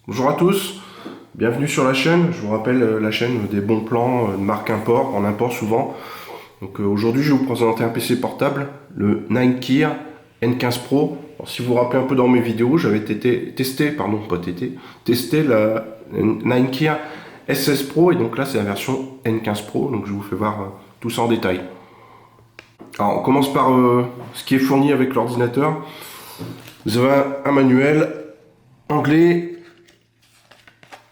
Bonjour à tous, bienvenue sur la chaîne. Je vous rappelle la chaîne des bons plans de marque import, en import souvent. Donc aujourd'hui je vais vous présenter un PC portable, le Ninecare N15 Pro. Alors, si vous vous rappelez un peu dans mes vidéos, j'avais testé la Ninecare SS Pro et donc là c'est la version N15 Pro. Donc je vous fais voir tout ça en détail. Alors on commence par ce qui est fourni avec l'ordinateur. Vous avez un manuel anglais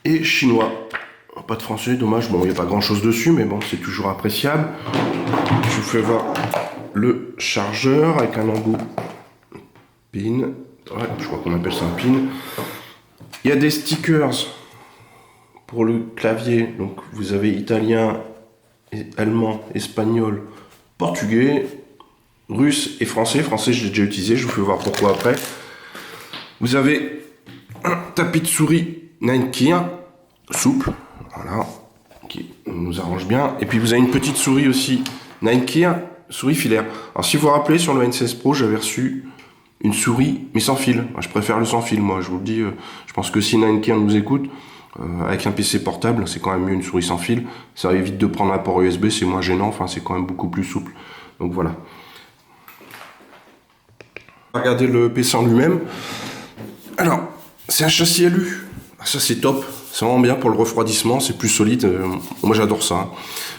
et chinois. Pas de français, dommage. Bon, il n'y a pas grand chose dessus, mais bon, c'est toujours appréciable. Je vous fais voir le chargeur avec un embout pin. Ouais, je crois qu'on appelle ça un pin. Il y a des stickers pour le clavier. Donc, vous avez italien, allemand, espagnol, portugais, russe et français. Français, je l'ai déjà utilisé. Je vous fais voir pourquoi après. Vous avez un tapis de souris Ninecare souple, voilà, qui nous arrange bien. Et puis vous avez une petite souris aussi Ninecare, souris filaire. Alors si vous vous rappelez, sur le N16 Pro, j'avais reçu une souris, mais sans fil. Je préfère le sans fil, moi, je vous le dis. Je pense que si Ninecare nous écoute, avec un PC portable, c'est quand même mieux une souris sans fil. Ça évite de prendre un port USB, c'est moins gênant, enfin c'est quand même beaucoup plus souple. Donc voilà. Regardez le PC en lui-même. Alors, c'est un châssis alu. Ça c'est top, c'est vraiment bien pour le refroidissement, c'est plus solide, moi j'adore ça, hein.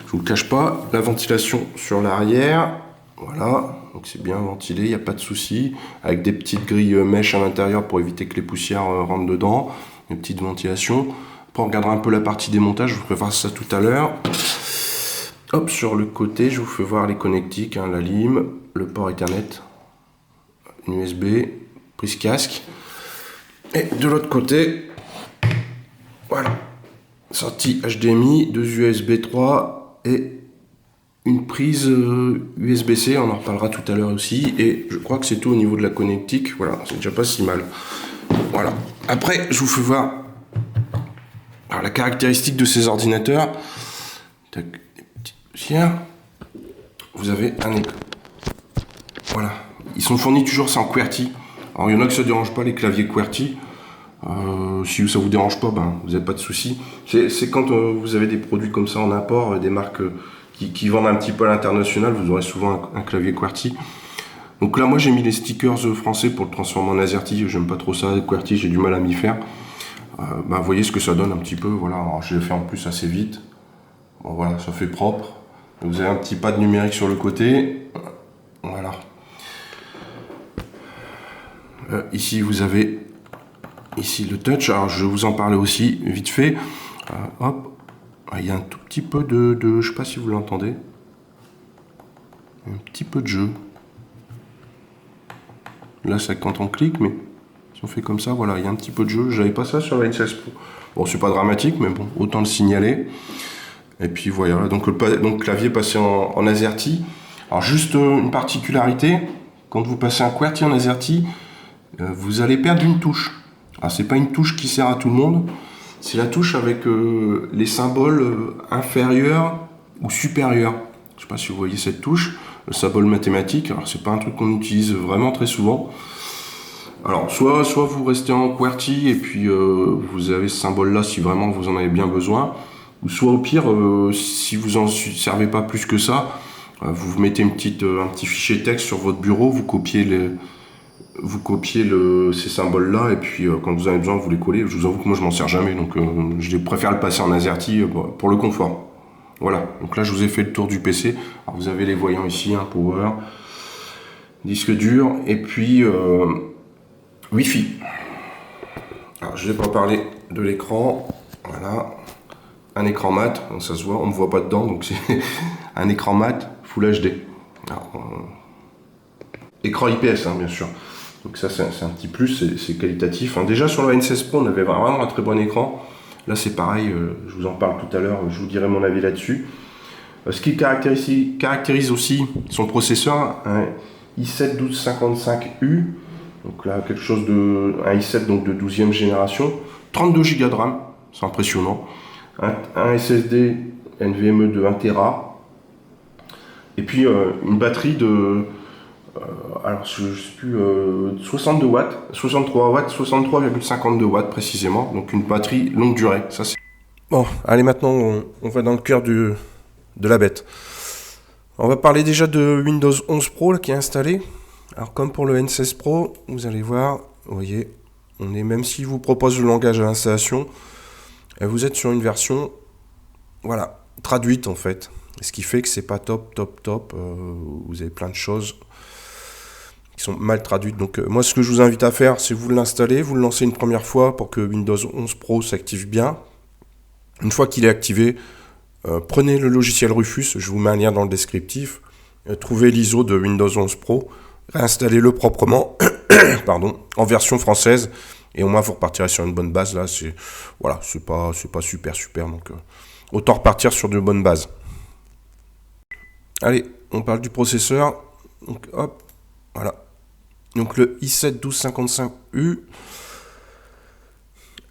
Je vous le cache pas. La ventilation sur l'arrière, voilà, donc c'est bien ventilé, il n'y a pas de souci, avec des petites grilles mèches à l'intérieur pour éviter que les poussières rentrent dedans, une petite ventilation. Après on regardera un peu la partie démontage, je vous ferai voir ça tout à l'heure. Hop, sur le côté, je vous fais voir les connectiques, hein, la lime, le port Ethernet, une USB, prise casque, et de l'autre côté, voilà, sortie HDMI, deux USB 3 et une prise USB-C, on en reparlera tout à l'heure aussi, et je crois que c'est tout au niveau de la connectique, voilà, c'est déjà pas si mal. Voilà, après je vous fais voir la caractéristique de ces ordinateurs. Tac, des petits poussières. Vous avez un écran. Voilà, ils sont fournis toujours sans QWERTY. Alors il y en a que ça ne dérange pas les claviers QWERTY. Si ça vous dérange pas, ben, vous n'avez pas de souci. C'est quand vous avez des produits comme ça en import, des marques qui vendent un petit peu à l'international, vous aurez souvent un clavier QWERTY. Donc là, moi j'ai mis les stickers français pour le transformer en AZERTY. J'aime pas trop ça, QWERTY, j'ai du mal à m'y faire. Ben, vous voyez ce que ça donne un petit peu. Voilà, alors, je l'ai fait en plus assez vite. Bon, voilà, ça fait propre. Vous avez un petit pad numérique sur le côté. Voilà. Ici, vous avez ici le touch, alors je vais vous en parler aussi vite fait. Hop, il y a un tout petit peu de je sais pas si vous l'entendez, un petit peu de jeu. Là c'est quand on clique, mais si on fait comme ça, voilà, il y a un petit peu de jeu. J'avais pas ça sur la N16 Pro. Bon, c'est pas dramatique, mais bon, autant le signaler. Et puis voilà, donc le clavier passé en AZERTY. Alors juste une particularité, quand vous passez un QWERTY en AZERTY, vous allez perdre une touche. Alors c'est pas une touche qui sert à tout le monde, c'est la touche avec les symboles inférieurs ou supérieurs. Je sais pas si vous voyez cette touche, le symbole mathématique. Alors c'est pas un truc qu'on utilise vraiment très souvent. Alors soit vous restez en QWERTY et puis vous avez ce symbole là si vraiment vous en avez bien besoin, ou soit au pire si vous en servez pas plus que ça, vous mettez un petit fichier texte sur votre bureau, vous copiez ces symboles là et puis quand vous avez besoin vous les collez. Je vous avoue que moi je m'en sers jamais, donc je préfère le passer en AZERTY pour le confort. Voilà, donc là je vous ai fait le tour du PC. Alors, vous avez les voyants ici, hein, power, disque dur et puis Wi-Fi. Alors je vais pas parler de l'écran. Voilà, un écran mat, donc ça se voit, on ne me voit pas dedans, donc c'est un écran mat Full HD. Alors, écran IPS, hein, bien sûr. Donc ça c'est un petit plus, c'est qualitatif. Hein. Déjà sur le N16 Pro on avait vraiment un très bon écran. Là c'est pareil, je vous en parle tout à l'heure, je vous dirai mon avis là-dessus. Ce qui caractérise aussi son processeur, un i7-1255U. Donc là quelque chose un i7 donc de 12e génération. 32 Go de RAM, c'est impressionnant. Un SSD NVMe de 1 Tera. Et puis une batterie de Alors je sais plus, 62 watts, 63 watts, 63,52 watts précisément, donc une batterie longue durée. Ça c'est. Bon, allez maintenant on va dans le cœur de la bête. On va parler déjà de Windows 11 Pro là, qui est installé. Alors comme pour le N16 Pro, vous allez voir, vous voyez, même s'il vous propose le langage à l'installation, vous êtes sur une version, voilà, traduite en fait. Ce qui fait que c'est pas top. Vous avez plein de choses qui sont mal traduites. Donc moi ce que je vous invite à faire, c'est vous l'installez, vous le lancez une première fois pour que Windows 11 Pro s'active bien. Une fois qu'il est activé, prenez le logiciel Rufus, je vous mets un lien dans le descriptif, trouvez l'ISO de Windows 11 Pro, réinstallez-le proprement pardon, en version française, et au moins vous repartirez sur une bonne base. Là, c'est pas super, donc autant repartir sur de bonnes bases. Allez, on parle du processeur. Donc hop, voilà. Donc le i7-1255U.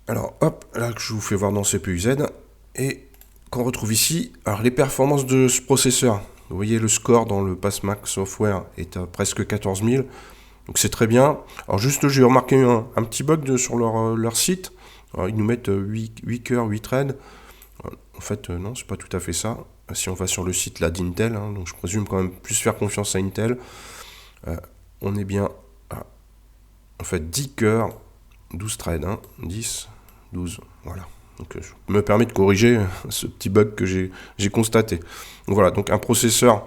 Alors hop, là que je vous fais voir dans CPU-Z. Et qu'on retrouve ici, alors les performances de ce processeur. Vous voyez le score dans le PassMark Software est à presque 14 000. Donc c'est très bien. Alors juste j'ai remarqué un petit bug sur leur site. Alors, ils nous mettent 8 cœurs, 8 threads. En fait non, c'est pas tout à fait ça. Si on va sur le site là d'Intel, donc je présume quand même plus faire confiance à Intel. On est bien à en fait 10 cœurs, 12 threads, 10, 12, voilà. Donc je me permets de corriger ce petit bug que j'ai constaté. Donc voilà, donc un processeur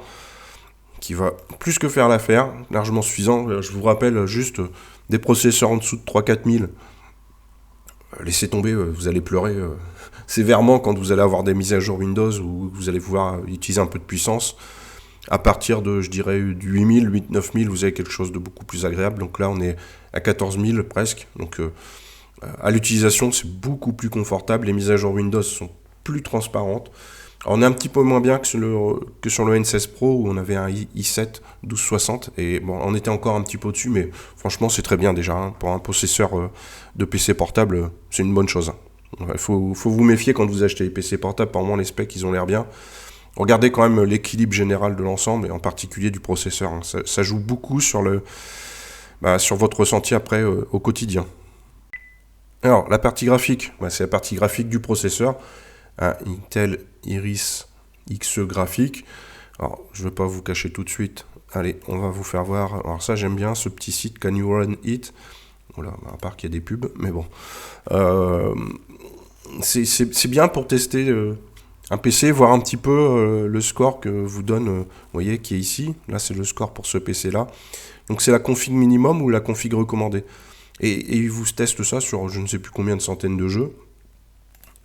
qui va plus que faire l'affaire, largement suffisant. Je vous rappelle juste des processeurs en dessous de 3-4 000. Laissez tomber, vous allez pleurer sévèrement quand vous allez avoir des mises à jour Windows où vous allez pouvoir utiliser un peu de puissance. À partir de, je dirais, du 8000, 9000, vous avez quelque chose de beaucoup plus agréable. Donc là, on est à 14 000 presque. Donc à l'utilisation, c'est beaucoup plus confortable. Les mises à jour Windows sont plus transparentes. Alors, on est un petit peu moins bien que sur le N16 Pro où on avait un i7 1260. Et bon, on était encore un petit peu au-dessus, mais franchement, c'est très bien déjà. Pour un processeur de PC portable, c'est une bonne chose. Il faut vous méfier quand vous achetez les PC portables. Par moment, les specs, ils ont l'air bien. Regardez quand même l'équilibre général de l'ensemble, et en particulier du processeur. Ça joue beaucoup sur votre ressenti après au quotidien. Alors, la partie graphique, c'est la partie graphique du processeur. Un Intel Iris Xe graphique. Alors, je ne vais pas vous cacher tout de suite. Allez, on va vous faire voir. Alors ça, j'aime bien ce petit site, Can You Run It? Voilà, à part qu'il y a des pubs, mais bon. C'est bien pour tester un PC, voir un petit peu le score que vous donne, vous voyez, qui est ici. Là, c'est le score pour ce PC-là. Donc, c'est la config minimum ou la config recommandée. Et il vous teste ça sur je ne sais plus combien de centaines de jeux.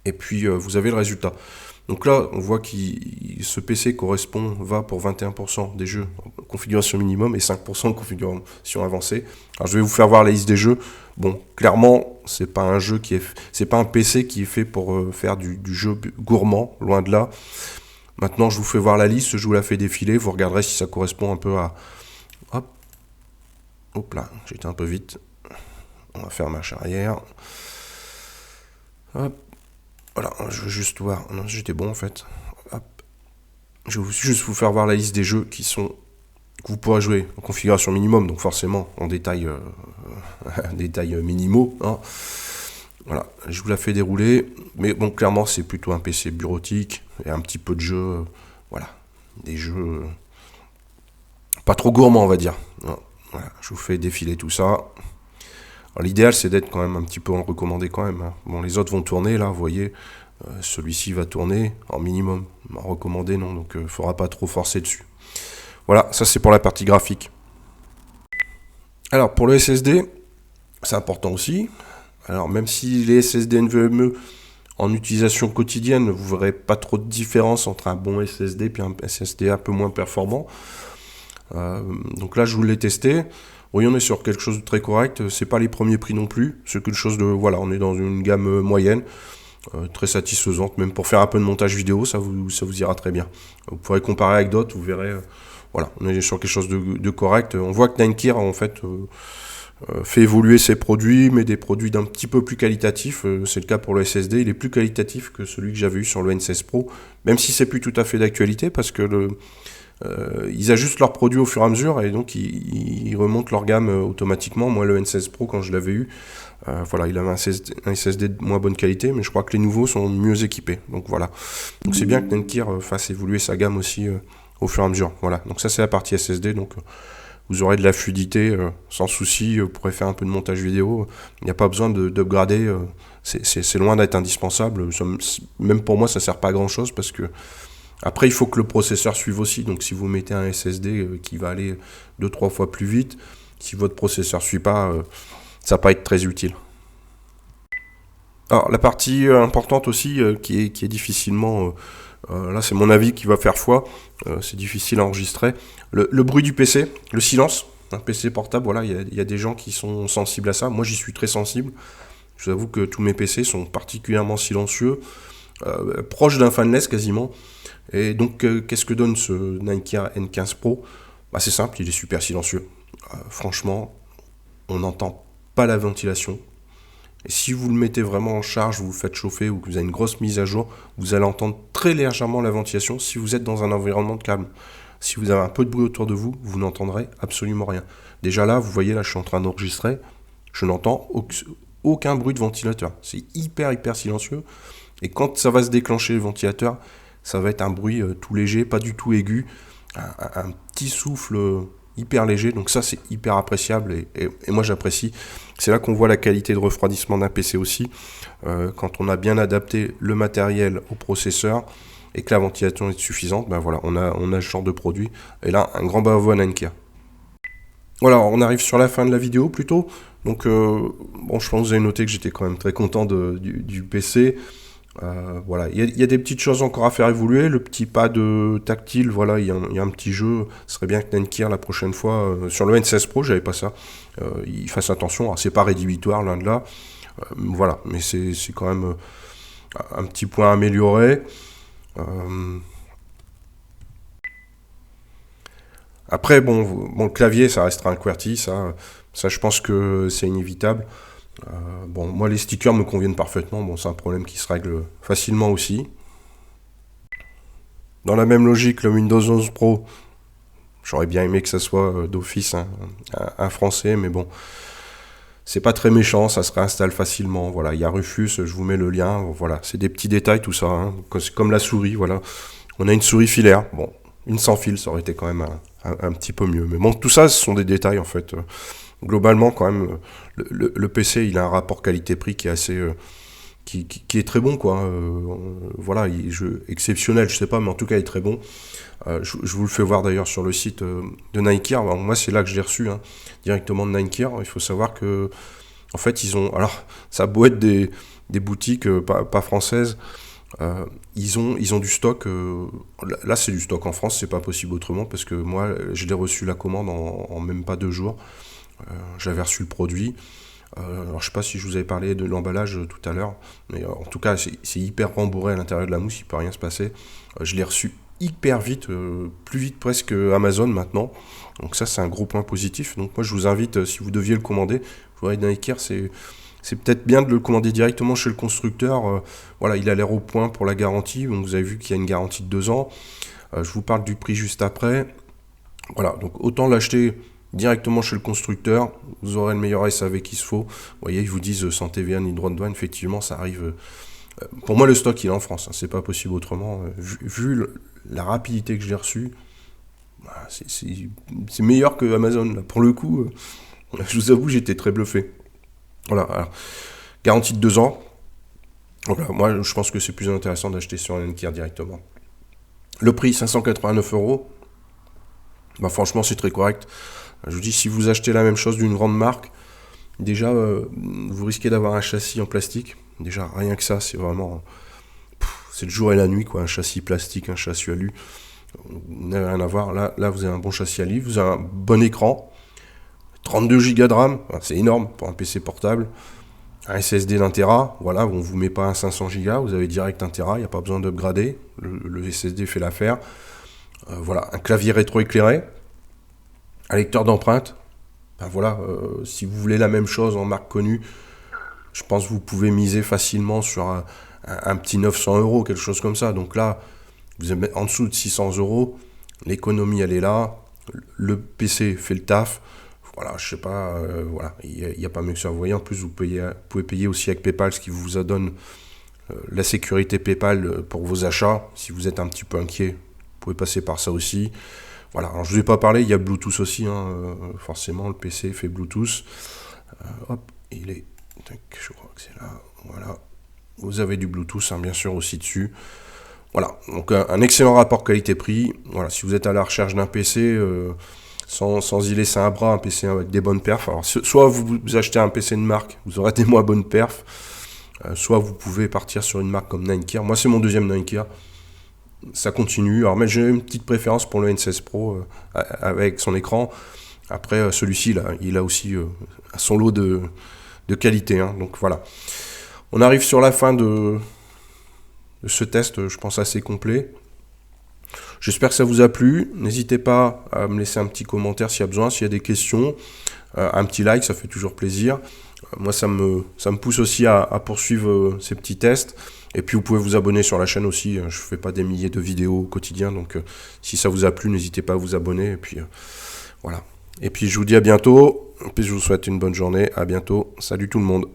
Et puis, vous avez le résultat. Donc là, on voit que ce PC va pour 21% des jeux en configuration minimum et 5% en configuration avancée. Alors, je vais vous faire voir la liste des jeux. Bon, clairement, c'est pas un PC qui est fait pour faire du jeu gourmand, loin de là. Maintenant, je vous fais voir la liste, je vous la fais défiler, vous regarderez si ça correspond un peu à... Hop là, j'étais un peu vite. On va faire marche arrière. Hop. Voilà, je veux juste voir. Non, j'étais bon en fait. Hop. Je vais juste vous faire voir la liste des jeux que vous pourrez jouer en configuration minimum, donc forcément en détail minimaux. Voilà, je vous la fais dérouler. Mais bon, clairement, c'est plutôt un PC bureautique et un petit peu de jeux. Voilà, des jeux pas trop gourmands, on va dire. Voilà, je vous fais défiler tout ça. L'idéal, c'est d'être quand même un petit peu en recommandé quand même. Bon, les autres vont tourner, là, vous voyez. Celui-ci va tourner en minimum. En recommandé, non. Donc, il ne faudra pas trop forcer dessus. Voilà, ça, c'est pour la partie graphique. Alors, pour le SSD, c'est important aussi. Alors, même si les SSD NVMe, en utilisation quotidienne, vous ne verrez pas trop de différence entre un bon SSD et un SSD un peu moins performant. Donc là, je vous l'ai testé. Oui, on est sur quelque chose de très correct. C'est pas les premiers prix non plus. C'est quelque chose de... Voilà, on est dans une gamme moyenne, très satisfaisante. Même pour faire un peu de montage vidéo, ça vous ira très bien. Vous pourrez comparer avec d'autres, vous verrez... voilà, on est sur quelque chose de correct. On voit que Ninekir, en fait, fait évoluer ses produits, mais des produits d'un petit peu plus qualitatifs. C'est le cas pour le SSD. Il est plus qualitatif que celui que j'avais eu sur le N16 Pro, même si c'est plus tout à fait d'actualité, parce que Ils ajustent leurs produits au fur et à mesure et donc ils remontent leur gamme automatiquement. Moi, le N16 Pro, quand je l'avais eu, voilà, il avait un SSD de moins bonne qualité, mais je crois que les nouveaux sont mieux équipés. Donc voilà. Donc c'est bien que Netgear fasse évoluer sa gamme aussi au fur et à mesure. Voilà. Donc ça, c'est la partie SSD. Donc vous aurez de la fluidité sans souci. Vous pourrez faire un peu de montage vidéo. Il n'y a pas besoin d'upgrader. C'est loin d'être indispensable. Même pour moi, ça sert pas à grand chose parce que après, il faut que le processeur suive aussi. Donc, si vous mettez un SSD qui va aller 2-3 fois plus vite, si votre processeur ne suit pas, ça va pas être très utile. Alors, la partie importante aussi, qui est difficilement... là, c'est mon avis qui va faire foi. C'est difficile à enregistrer. Le bruit du PC, le silence. Un PC portable, voilà, il y a des gens qui sont sensibles à ça. Moi, j'y suis très sensible. Je vous avoue que tous mes PC sont particulièrement silencieux, proches d'un fanless quasiment. Et donc, qu'est-ce que donne ce Netgear N15 Pro? Bah, c'est simple, il est super silencieux. Franchement, on n'entend pas la ventilation. Et si vous le mettez vraiment en charge, vous le faites chauffer ou que vous avez une grosse mise à jour, vous allez entendre très légèrement la ventilation si vous êtes dans un environnement calme. Si vous avez un peu de bruit autour de vous, vous n'entendrez absolument rien. Déjà là, vous voyez, là, je suis en train d'enregistrer, je n'entends aucun bruit de ventilateur. C'est hyper silencieux. Et quand ça va se déclencher le ventilateur, ça va être un bruit tout léger, pas du tout aigu, un petit souffle hyper léger, donc ça c'est hyper appréciable et moi j'apprécie. C'est là qu'on voit la qualité de refroidissement d'un PC aussi, quand on a bien adapté le matériel au processeur et que la ventilation est suffisante, ben voilà, on a ce genre de produit. Et là, un grand bravo à Netgear. Voilà, on arrive sur la fin de la vidéo plutôt. Donc, bon, je pense que vous avez noté que j'étais quand même très content du PC. Voilà, il y a des petites choses encore à faire évoluer. Le petit pad tactile, voilà, il y a un petit jeu. Ce serait bien que Netgear la prochaine fois, sur le N16 Pro, j'avais pas ça, il fasse attention. Alors, c'est pas rédhibitoire loin de là, voilà, mais c'est quand même un petit point à améliorer. Après, bon, le clavier, ça restera un QWERTY, ça je pense que c'est inévitable. Bon, moi, les stickers me conviennent parfaitement. Bon, c'est un problème qui se règle facilement aussi. Dans la même logique, le Windows 11 Pro, j'aurais bien aimé que ça soit d'office un français, mais bon, c'est pas très méchant, ça se réinstalle facilement. Voilà, il y a Rufus, je vous mets le lien. Voilà, c'est des petits détails tout ça. Hein. C'est comme la souris, voilà. On a une souris filaire. Bon, une sans fil, ça aurait été quand même un petit peu mieux. Mais bon, tout ça, ce sont des détails en fait. Globalement, quand même, le PC, il a un rapport qualité-prix qui est assez, qui est très bon, quoi. Voilà, exceptionnel, je sais pas, mais en tout cas, il est très bon. Je vous le fais voir d'ailleurs sur le site de Netgear. Alors, moi, c'est là que je l'ai reçu, hein, directement de Netgear. Il faut savoir que, en fait, ils ont, alors, ça a beau être des boutiques pas françaises. Ils ont du stock. Là, c'est du stock en France, c'est pas possible autrement parce que moi, je l'ai reçu la commande en même pas 2 jours. J'avais reçu le produit. Alors, je sais pas si je vous avais parlé de l'emballage tout à l'heure, mais en tout cas, c'est hyper rembourré à l'intérieur de la mousse, il peut rien se passer. Je l'ai reçu hyper vite, plus vite presque que Amazon maintenant. Donc ça, c'est un gros point positif. Donc moi, je vous invite, si vous deviez le commander, vous voyez, Netgear, c'est peut-être bien de le commander directement chez le constructeur. Voilà, il a l'air au point pour la garantie. Donc vous avez vu qu'il y a une garantie de 2 ans. Je vous parle du prix juste après. Voilà, donc autant l'acheter directement chez le constructeur. Vous aurez le meilleur SAV qu'il se faut. Vous voyez, ils vous disent sans TVA ni droit de douane. Effectivement, ça arrive. Pour moi, le stock, il est en France. Hein, c'est pas possible autrement. Vu la rapidité que je l'ai reçu, c'est meilleur que Amazon. Là. Pour le coup, je vous avoue, j'étais très bluffé. Voilà, alors, garantie de 2 ans. Donc là, moi, je pense que c'est plus intéressant d'acheter sur Netgear directement. Le prix, 589 €. Bah, franchement, c'est très correct. Je vous dis, si vous achetez la même chose d'une grande marque, déjà, vous risquez d'avoir un châssis en plastique. Déjà, rien que ça, c'est vraiment... c'est le jour et la nuit, quoi. Un châssis plastique, un châssis alu. Vous n'avez rien à voir. Là, vous avez un bon châssis alu, vous avez un bon écran. 32 Go de RAM, c'est énorme pour un PC portable. Un SSD d'1 Tera, voilà, on ne vous met pas un 500 Go, vous avez direct 1 Tera, il n'y a pas besoin d'upgrader, le SSD fait l'affaire. Voilà, un clavier rétroéclairé, un lecteur d'empreintes. Ben voilà, si vous voulez la même chose en marque connue, je pense que vous pouvez miser facilement sur un petit 900 €, quelque chose comme ça. Donc là, vous êtes en dessous de 600 €. l'économie elle est là, le PC fait le taf. Voilà, je sais pas, voilà, il n'y a pas mieux que ça. Vous voyez, en plus, vous pouvez payer aussi avec PayPal, ce qui vous donne la sécurité PayPal pour vos achats. Si vous êtes un petit peu inquiet, vous pouvez passer par ça aussi. Voilà, alors je ne vous ai pas parlé, il y a Bluetooth aussi, hein, forcément, le PC fait Bluetooth. Hop, il est, je crois que c'est là, voilà. Vous avez du Bluetooth, hein, bien sûr, aussi dessus. Voilà, donc un excellent rapport qualité-prix. Voilà, si vous êtes à la recherche d'un PC, sans y laisser un bras, un PC avec des bonnes perfs. Alors, soit vous achetez un PC de marque, vous aurez des moins bonnes perfs, soit vous pouvez partir sur une marque comme Ninecare. Moi, c'est mon deuxième Ninecare. Ça continue. Alors, mais j'ai une petite préférence pour le N16 Pro avec son écran. Après, celui-ci, là, il a aussi son lot de qualité. Hein. Donc voilà. On arrive sur la fin de ce test, je pense assez complet. J'espère que ça vous a plu. N'hésitez pas à me laisser un petit commentaire s'il y a besoin, s'il y a des questions. Un petit like, ça fait toujours plaisir. Moi, ça me pousse aussi à poursuivre ces petits tests. Et puis, vous pouvez vous abonner sur la chaîne aussi. Je ne fais pas des milliers de vidéos au quotidien. Donc, si ça vous a plu, n'hésitez pas à vous abonner. Et puis, voilà. Et puis, je vous dis à bientôt. Et puis, je vous souhaite une bonne journée. À bientôt. Salut tout le monde.